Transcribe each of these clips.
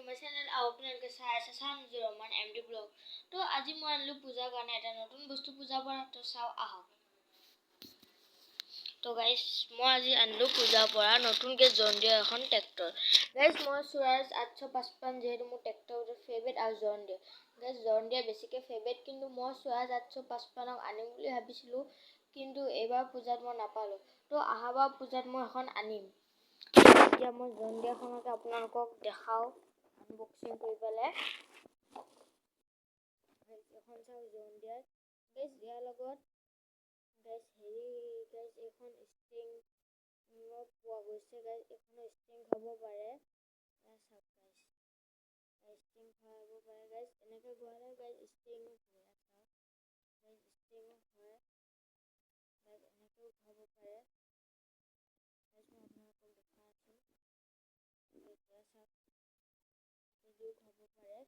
to my channel. আপোনালোকে চাই আছে চানজু ৰহমান MD ব্লগ। তো আজি মই আনিলো পূজাৰ কাৰণে এটা নতুন বস্তু পূজাৰ পৰা। তো চাও আহক। তো গাইস মই আজি আনিলো পূজাৰ পৰা নতুনকে জন ডিয়াৰ এখন ট্ৰেক্টৰ। গাইস মই স্বৰাজ 855 যেহেতু মোৰ ট্ৰেক্টৰৰ ফেভাৰিট আৰু জন ডিয়াৰ। গাইস জন ডিয়াৰ বেছিকে ফেভাৰিট, কিন্তু মই স্বৰাজ 855 আনিম বুলি ভাবিছিলো, কিন্তু এইবাৰ পূজাত মই নাপালো। তো আহাবাৰ পূজাত মই এখন আনিম। এতিয়া মই জন ডিয়াৰখনকে আপোনালোকক দেখাও আনবক্সিং কৰি পেলাই। এখন চাও জন ডিয়াৰ। গাইস ইয়াৰ লগত গাইস গাইস এখন ষ্টিং পোৱা গৈছে। গাইস এখন ষ্টিং হ'ব পাৰে। চাওক গাইস ষ্টিং হ'ব পাৰে। গাইস এনেকৈ গোৱালে গাইস ষ্টিং হয়। চাওক গাইস ষ্টিং হয়। গাইস এনেকৈ হ'ব পাৰে। গাইস মই আপোনালোকক দেখাই আছো। এতিয়া চাওক এই হ'ব পাৰে।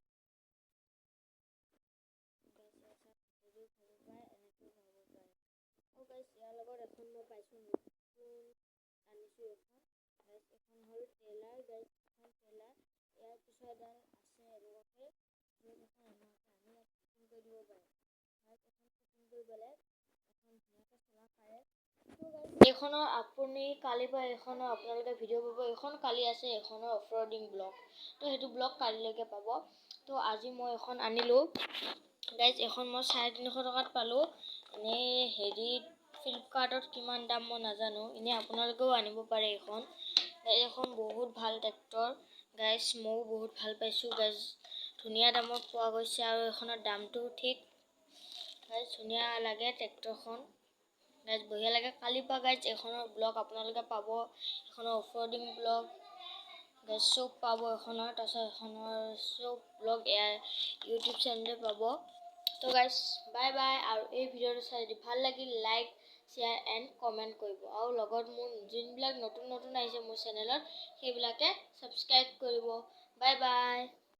গাইস ইয়াৰ লগত এখন মই পাইছো নতুন আনিছো এখন। গাইস এখন হ'ল ট্ৰেইলাৰ। গাইস এখন ট্ৰেইলাৰ ইয়াৰ পিছত এডাল আছে এনেকৈ এখন আমি ইয়াত ফিটিং কৰি দিব পাৰে। গাইস এখন ফিটিং কৰি পেলে এখন ধুনীয়াকৈ চলা পাৰে। তো গাইস এইখনৰ আপুনি কালি পৰা এইখনৰ আপোনালোকে ভিডিঅ' পাব। এইখন কালি আছে এইখনৰ অফ ৰডিং ব্লগ। তো সেইটো ব্লগ কালিলৈকে পাব। তো আজি মই এখন আনিলো। গাইস এখন মই 350 টকাত পালো। এনে ফ্লিপকাৰ্টত কিমান দাম মই নাজানো। এনে আপোনালোকেও আনিব পাৰে এইখন। এইখন বহুত ভাল ট্ৰেক্টৰ। গাইস ময়ো বহুত ভাল পাইছো। গাইস ধুনীয়া দামত পোৱা গৈছে আৰু এইখনৰ দামটো ঠিক। গাইস ধুনীয়া লাগে ট্ৰেক্টৰখন। গাইস বঢ়িয়া লাগে। কালিৰ পৰা গাইস এইখনৰ ব্লগ আপোনালোকে পাব। এইখনৰ অফ ৰডিং ব্লগ গাইস চব পাব এইখনৰ। তাৰপিছত এইখনৰ চব ব্লগ ইউটিউব চেনেলতে পাব। তো গাইস বাই বাই। আৰু এই ভিডিঅ'টো চাই যদি ভাল লাগিল লাইক শ্বেয়াৰ এণ্ড কমেণ্ট কৰিব। আৰু লগত মোৰ যোনবিলাক নতুন আহিছে মোৰ চেনেলত সেইবিলাকে ছাবস্ক্ৰাইব কৰিব। Bye bye.